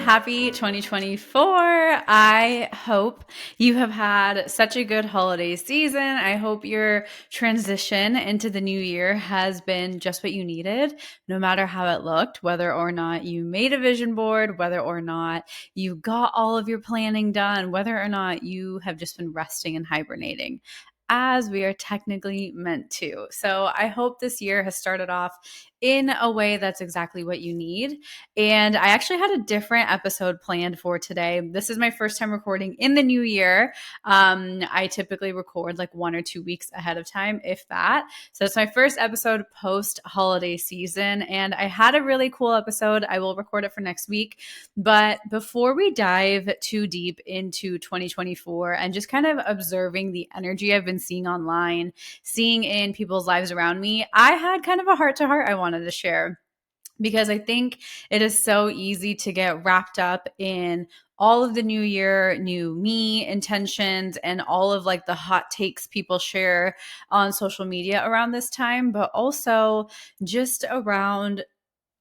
Happy 2024. I hope you have had such a good holiday season. I hope your transition into the new year has been just what you needed, no matter how it looked, whether or not you made a vision board, whether or not you got all of your planning done, whether or not you have just been resting and hibernating, as we are technically meant to. So I hope this year has started off in a way that's exactly what you need. And I actually had a different episode planned for today. This is my first time recording in the new year. I typically record like 1 or 2 weeks ahead of time, if that. So it's my first episode post holiday season. And I had a really cool episode. I will record it for next week. But before we dive too deep into 2024 and just kind of observing the energy I've been seeing online, seeing in people's lives around me, I had kind of a heart to heart I wanted to share, because I think it is so easy to get wrapped up in all of the new year, new me intentions, and all of like the hot takes people share on social media around this time, but also just around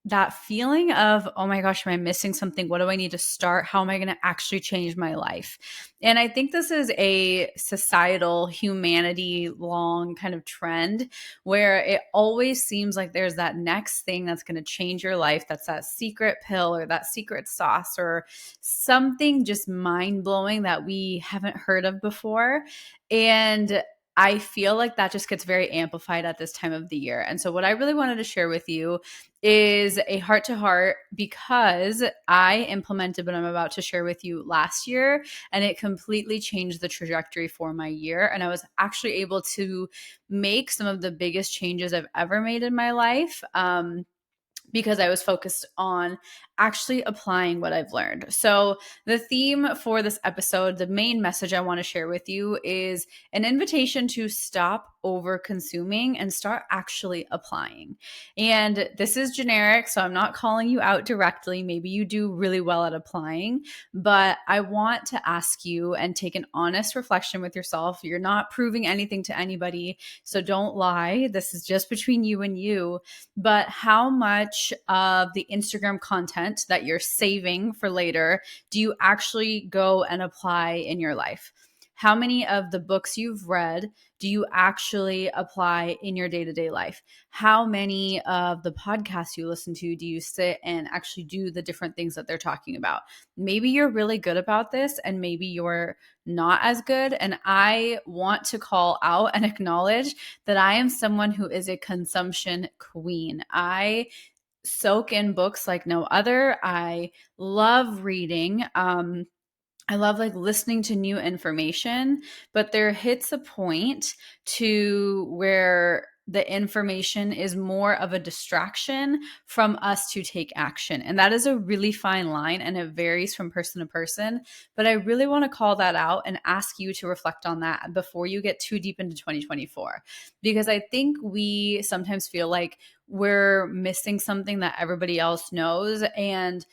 that feeling of, oh my gosh, am I missing something? What do I need to start? How am I going to actually change my life? And I think this is a societal, humanity long kind of trend where it always seems like there's that next thing that's going to change your life. That's that secret pill or that secret sauce or something just mind blowing that we haven't heard of before. And I feel like that just gets very amplified at this time of the year. And so, what I really wanted to share with you is a heart to heart, because I implemented what I'm about to share with you last year, and it completely changed the trajectory for my year. And I was actually able to make some of the biggest changes I've ever made in my life. Because I was focused on actually applying what I've learned. So, the theme for this episode, the main message I want to share with you is an invitation to stop over consuming and start actually applying. And this is generic, so I'm not calling you out directly. Maybe you do really well at applying, but I want to ask you and take an honest reflection with yourself. You're not proving anything to anybody, so don't lie. This is just between you and you. But how much of the Instagram content that you're saving for later do you actually go and apply in your life? How many of the books you've read do you actually apply in your day-to-day life? How many of the podcasts you listen to do you sit and actually do the different things that they're talking about? Maybe you're really good about this and maybe you're not as good. And I want to call out and acknowledge that I am someone who is a consumption queen. I soak in books like no other. I love reading. I love like listening to new information, but there hits a point to where the information is more of a distraction from us to take action. And that is a really fine line and it varies from person to person. But I really want to call that out and ask you to reflect on that before you get too deep into 2024. Because I think we sometimes feel like we're missing something that everybody else knows. And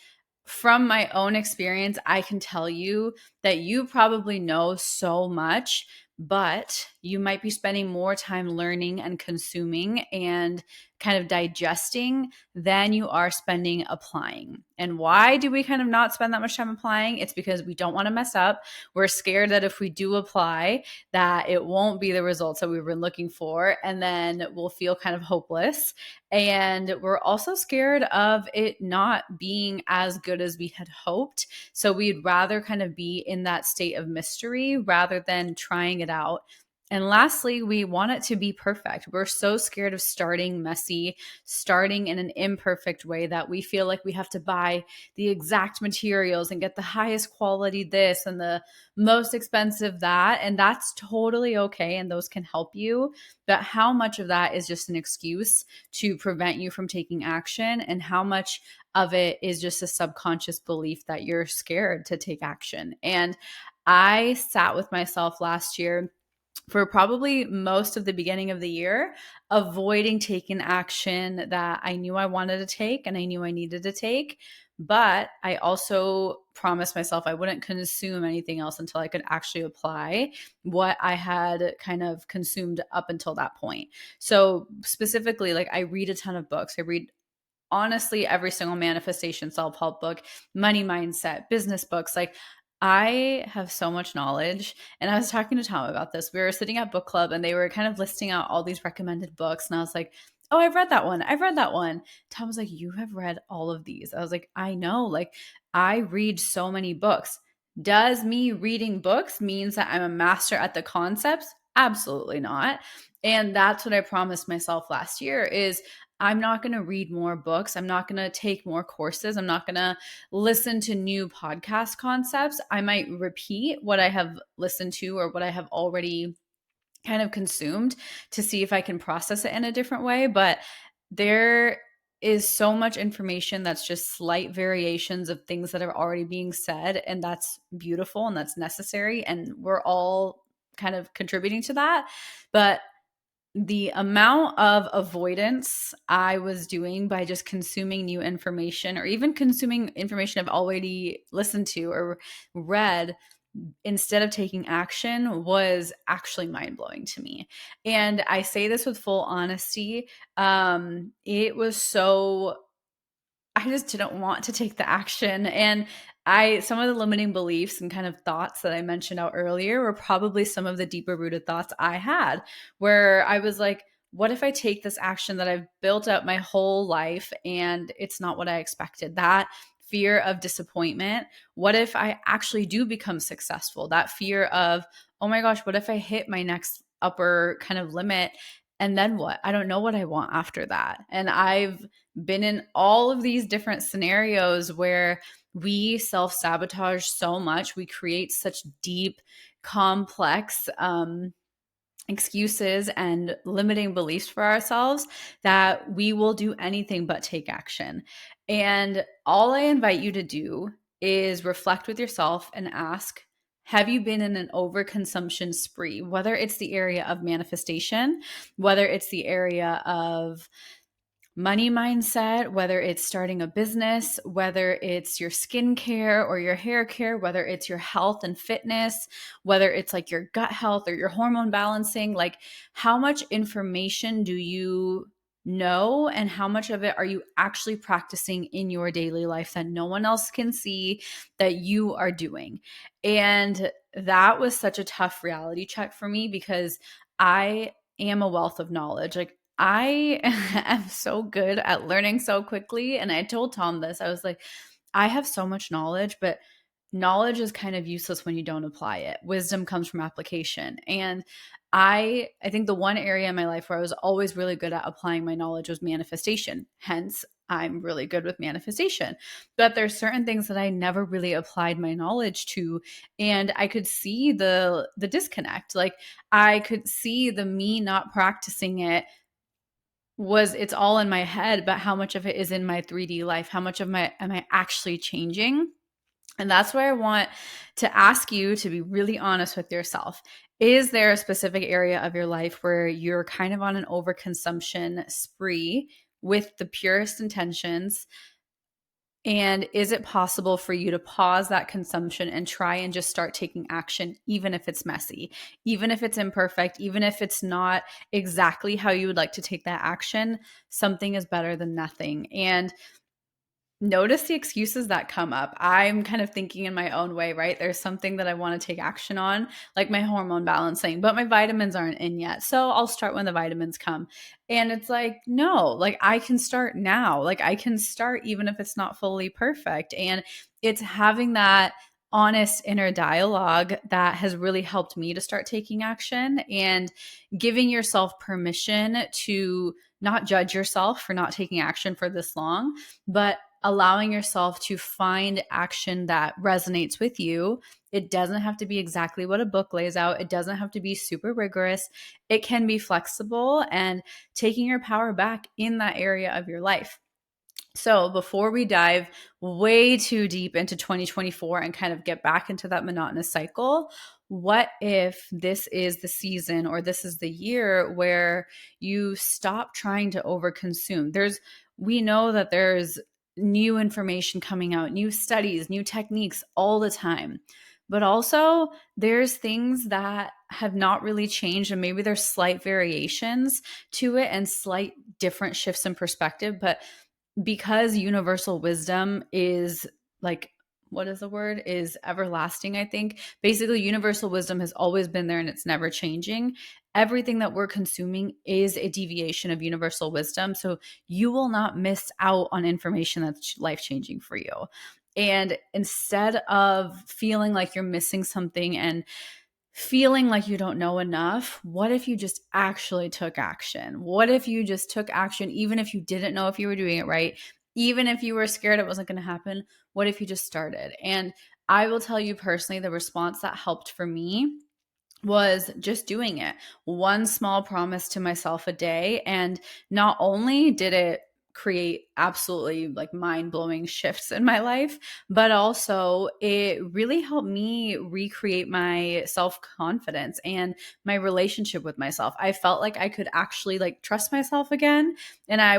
from my own experience, I can tell you that you probably know so much, but you might be spending more time learning and consuming and kind of digesting than you are spending applying. And why do we kind of not spend that much time applying? It's because we don't want to mess up. We're scared that if we do apply, that it won't be the results that we were looking for, and then we'll feel kind of hopeless. And we're also scared of it not being as good as we had hoped. So we'd rather kind of be in that state of mystery rather than trying it out. And lastly, we want it to be perfect. We're so scared of starting messy, starting in an imperfect way, that we feel like we have to buy the exact materials and get the highest quality this and the most expensive that. And that's totally okay. And those can help you. But how much of that is just an excuse to prevent you from taking action? And how much of it is just a subconscious belief that you're scared to take action? And I sat with myself last year for probably most of the beginning of the year, avoiding taking action that I knew I wanted to take and I knew I needed to take. But I also promised myself I wouldn't consume anything else until I could actually apply what I had kind of consumed up until that point. So specifically, like I read a ton of books. I read honestly every single manifestation self-help book, money mindset, business books. Like I have so much knowledge. And I was talking to Tom about this. We were sitting at book club and they were kind of listing out all these recommended books. And I was like, oh, I've read that one. I've read that one. Tom was like, you have read all of these. I was like, I know. Like I read so many books. Does me reading books means that I'm a master at the concepts? Absolutely not. And that's what I promised myself last year is I'm not going to read more books. I'm not going to take more courses. I'm not going to listen to new podcast concepts. I might repeat what I have listened to or what I have already kind of consumed to see if I can process it in a different way. But there is so much information that's just slight variations of things that are already being said. And that's beautiful and that's necessary. And we're all kind of contributing to that. But the amount of avoidance I was doing by just consuming new information or even consuming information I've already listened to or read instead of taking action was actually mind blowing to me. And I say this with full honesty. It was so I just didn't want to take the action. And some of the limiting beliefs and kind of thoughts that I mentioned out earlier were probably some of the deeper rooted thoughts I had, where I was like, what if I take this action that I've built up my whole life and it's not what I expected? That fear of disappointment. What if I actually do become successful? That fear of, oh my gosh, what if I hit my next upper kind of limit? And then what? I don't know what I want after that. And I've been in all of these different scenarios where we self sabotage so much. We create such deep, complex excuses and limiting beliefs for ourselves that we will do anything but take action. And all I invite you to do is reflect with yourself and ask, have you been in an overconsumption spree? Whether it's the area of manifestation, whether it's the area of money mindset, whether it's starting a business, whether it's your skincare or your hair care, whether it's your health and fitness, whether it's like your gut health or your hormone balancing, like how much information do you know and how much of it are you actually practicing in your daily life that no one else can see that you are doing? And that was such a tough reality check for me because I am a wealth of knowledge. Like I am so good at learning so quickly. And I told Tom this. I was like, I have so much knowledge, but knowledge is kind of useless when you don't apply it. Wisdom comes from application. And I think the one area in my life where I was always really good at applying my knowledge was manifestation. Hence, I'm really good with manifestation. But there's certain things that I never really applied my knowledge to. And I could see the disconnect. Like I could see the me not practicing it was it's all in my head, but how much of it is in my 3D life? How much of my am I actually changing? And that's where I want to ask you to be really honest with yourself. Is there a specific area of your life where you're kind of on an overconsumption spree with the purest intentions? And is it possible for you to pause that consumption and try and just start taking action, even if it's messy, even if it's imperfect, even if it's not exactly how you would like to take that action? Something is better than nothing. And notice the excuses that come up. I'm kind of thinking in my own way, right? There's something that I want to take action on, like my hormone balancing, but my vitamins aren't in yet. So I'll start when the vitamins come. And it's like, no, like I can start now. Like I can start even if it's not fully perfect. And it's having that honest inner dialogue that has really helped me to start taking action and giving yourself permission to not judge yourself for not taking action for this long, but allowing yourself to find action that resonates with you. It doesn't have to be exactly what a book lays out. It doesn't have to be super rigorous. It can be flexible and taking your power back in that area of your life. So before we dive way too deep into 2024 and kind of get back into that monotonous cycle, what if this is the season or this is the year where you stop trying to overconsume? We know that there's new information coming out, new studies, new techniques all the time. But also there's things that have not really changed and maybe there's slight variations to it and slight different shifts in perspective, but because universal wisdom is like, what is the word? Is everlasting, I think. Basically, universal wisdom has always been there and it's never changing. Everything that we're consuming is a deviation of universal wisdom. So you will not miss out on information that's life changing for you. And instead of feeling like you're missing something and feeling like you don't know enough, what if you just actually took action? What if you just took action, even if you didn't know if you were doing it right, even if you were scared it wasn't going to happen? What if you just started? And I will tell you personally, the response that helped for me was just doing it. One small promise to myself a day. And not only did it create absolutely like mind-blowing shifts in my life, but also it really helped me recreate my self-confidence and my relationship with myself. I felt like I could actually like trust myself again, and I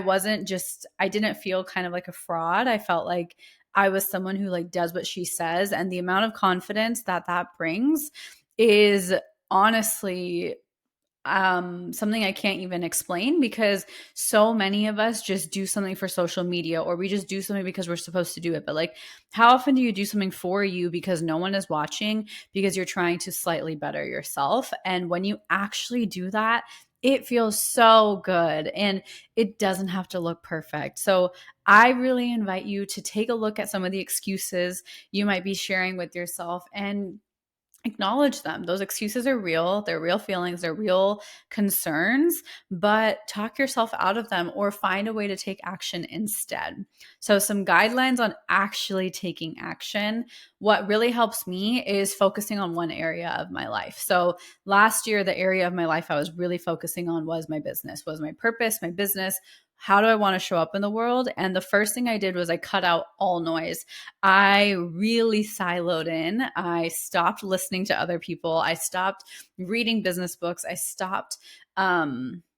didn't feel kind of like a fraud. I felt like I was someone who like does what she says, and the amount of confidence that that brings is honestly something I can't even explain, because so many of us just do something for social media, or we just do something because we're supposed to do it. But like, how often do you do something for you because no one is watching, because you're trying to slightly better yourself? And when you actually do that, it feels so good and it doesn't have to look perfect. So I really invite you to take a look at some of the excuses you might be sharing with yourself and acknowledge them. Those excuses are real. They're real feelings, they're real concerns, but talk yourself out of them or find a way to take action instead. So, some guidelines on actually taking action. What really helps me is focusing on one area of my life. So, last year, the area of my life I was really focusing on was my business, was my purpose, my business. How do I want to show up in the world? And the first thing I did was I cut out all noise. I really siloed in. I stopped listening to other people. I stopped reading business books. I stopped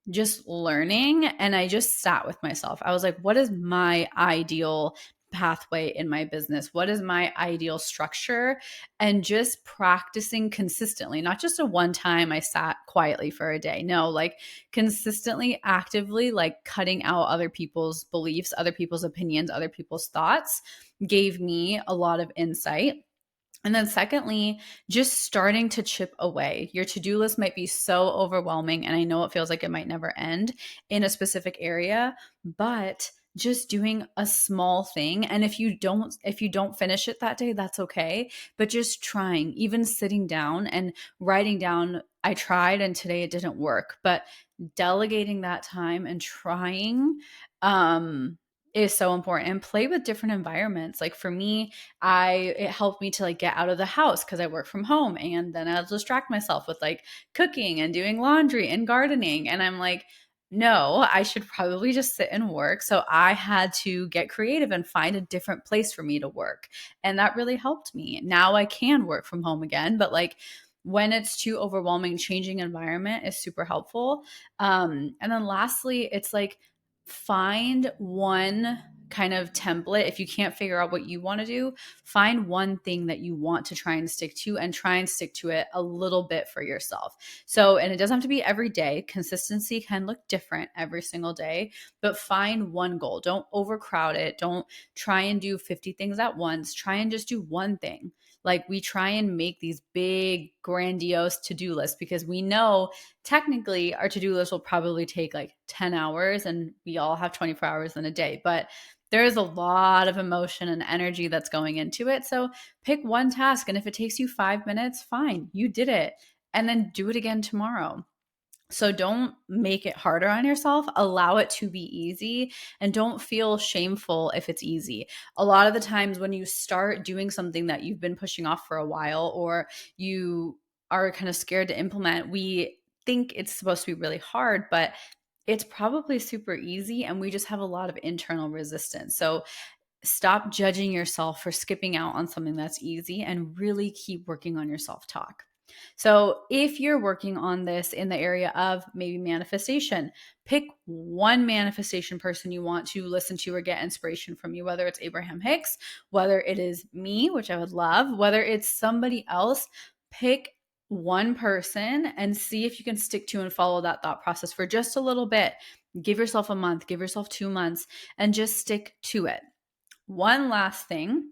just learning, and I just sat with myself. I was like, what is my ideal pathway in my business? What is my ideal structure? And just practicing consistently, not just a one time I sat quietly for a day. No, like consistently, actively, like cutting out other people's beliefs, other people's opinions, other people's thoughts gave me a lot of insight. And then, secondly, just starting to chip away. Your to do list might be so overwhelming, and I know it feels like it might never end in a specific area, but just doing a small thing. And if you don't finish it that day, that's okay. But just trying, even sitting down and writing down, I tried and today it didn't work. But delegating that time and trying is so important. And play with different environments. Like for me, it helped me to like get out of the house because I work from home, and then I'll distract myself with like cooking and doing laundry and gardening, and I'm like, no, I should probably just sit and work. So I had to get creative and find a different place for me to work, and that really helped me. Now I can work from home again, but like when it's too overwhelming, changing environment is super helpful. And then lastly, it's like find one kind of template. If you can't figure out what you want to do, find one thing that you want to try and stick to, and try and stick to it a little bit for yourself. So, and it doesn't have to be every day. Consistency can look different every single day, but find one goal. Don't overcrowd it. Don't try and do 50 things at once. Try and just do one thing. Like we try and make these big, grandiose to do lists because we know technically our to do list will probably take like 10 hours, and we all have 24 hours in a day. But there is a lot of emotion and energy that's going into it. So pick one task. And if it takes you 5 minutes, fine, you did it. And then do it again tomorrow. So don't make it harder on yourself. Allow it to be easy, and don't feel shameful if it's easy. A lot of the times when you start doing something that you've been pushing off for a while, or you are kind of scared to implement, we think it's supposed to be really hard, but it's probably super easy, and we just have a lot of internal resistance. So stop judging yourself for skipping out on something that's easy, and really keep working on your self talk. So, if you're working on this in the area of maybe manifestation, pick one manifestation person you want to listen to or get inspiration from you, whether it's Abraham Hicks, whether it is me, which I would love, whether it's somebody else. Pick one person and see if you can stick to and follow that thought process for just a little bit. Give yourself a month, give yourself 2 months, and just stick to it. One last thing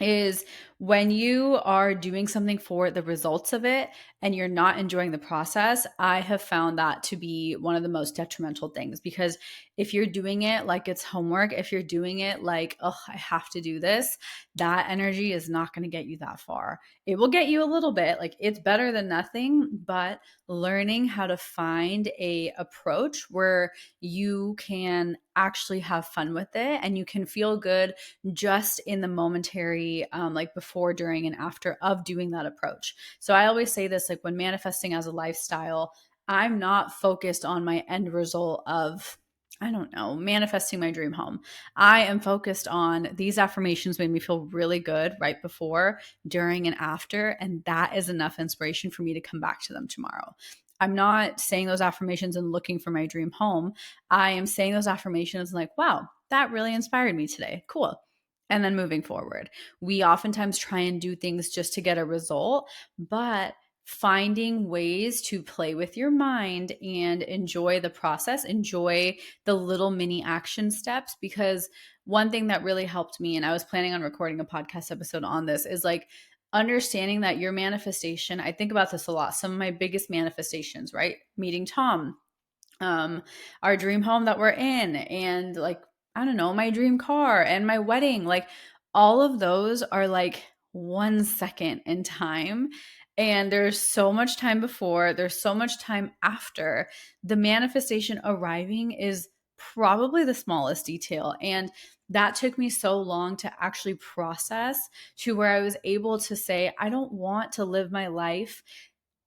is when you are doing something for the results of it and you're not enjoying the process, I have found that to be one of the most detrimental things, because if you're doing it like it's homework, if you're doing it like, oh, I have to do this, that energy is not going to get you that far. It will get you a little bit, like it's better than nothing, but learning how to find a approach where you can actually have fun with it and you can feel good just in the momentary, like before, during, and after of doing that approach. So I always say this, like when manifesting as a lifestyle, I'm not focused on my end result of, I don't know, manifesting my dream home. I am focused on these affirmations made me feel really good right before, during, and after. And that is enough inspiration for me to come back to them tomorrow. I'm not saying those affirmations and looking for my dream home. I am saying those affirmations like, wow, that really inspired me today. Cool. And then moving forward, we oftentimes try and do things just to get a result, but finding ways to play with your mind and enjoy the process, enjoy the little mini action steps. Because one thing that really helped me, and I was planning on recording a podcast episode on this, is like understanding that your manifestation, I think about this a lot. Some of my biggest manifestations, right? Meeting Tom, our dream home that we're in, and like, I don't know, my dream car and my wedding, like all of those are like 1 second in time. And there's so much time before, there's so much time after. The manifestation arriving is probably the smallest detail. And that took me so long to actually process, to where I was able to say, I don't want to live my life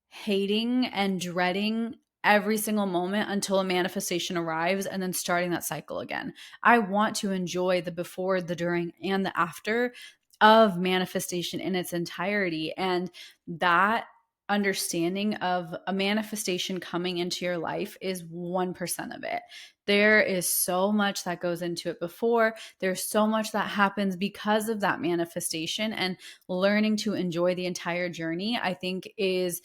hating and dreading every single moment until a manifestation arrives and then starting that cycle again. I want to enjoy the before, the during, and the after of manifestation in its entirety. And that understanding of a manifestation coming into your life is 1% of it. There is so much that goes into it before. There's so much that happens because of that manifestation, and learning to enjoy the entire journey, I think, is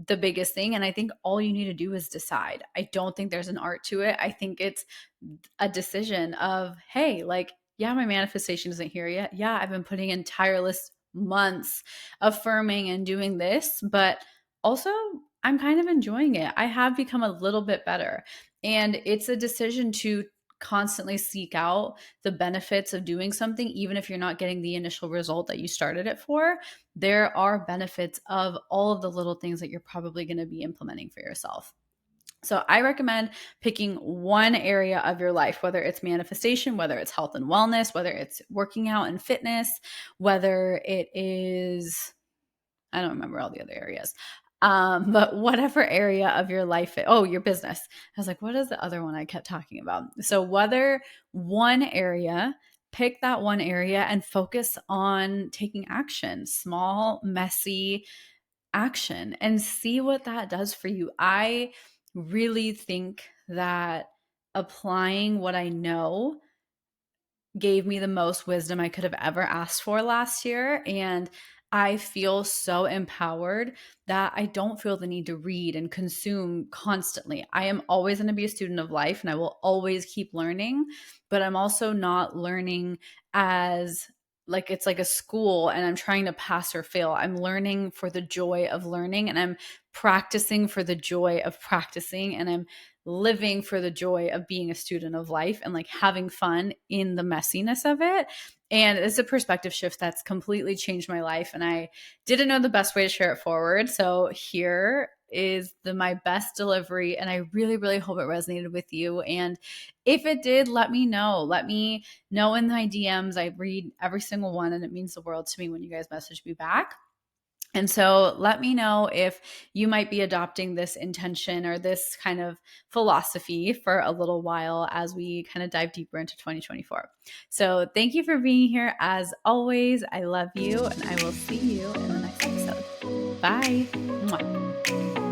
the biggest thing. And I think all you need to do is decide. I don't think there's an art to it. I think it's a decision of, hey, like, yeah, my manifestation isn't here yet. Yeah, I've been putting in tireless months affirming and doing this, but also I'm kind of enjoying it. I have become a little bit better. And it's a decision to constantly seek out the benefits of doing something, even if you're not getting the initial result that you started it for. There are benefits of all of the little things that you're probably going to be implementing for yourself. So I recommend picking one area of your life, whether it's manifestation, whether it's health and wellness, whether it's working out and fitness, whether it is, I don't remember all the other areas. But whatever area of your life, your business. I was like, what is the other one I kept talking about? So whether one area, pick that one area and focus on taking action, small, messy action, and see what that does for you. I really think that applying what I know gave me the most wisdom I could have ever asked for last year. And I feel so empowered that I don't feel the need to read and consume constantly. I am always going to be a student of life and I will always keep learning, but I'm also not learning as like it's like a school and I'm trying to pass or fail. I'm learning for the joy of learning, and I'm practicing for the joy of practicing, and I'm living for the joy of being a student of life and like having fun in the messiness of it. And it's a perspective shift that's completely changed my life. And I didn't know the best way to share it forward. So here is my best delivery. And I really, really hope it resonated with you. And if it did, let me know. Let me know in my DMs. I read every single one, and it means the world to me when you guys message me back. And so let me know if you might be adopting this intention or this kind of philosophy for a little while as we kind of dive deeper into 2024. So thank you for being here. As always, I love you, and I will see you in the next episode. Bye. Mwah.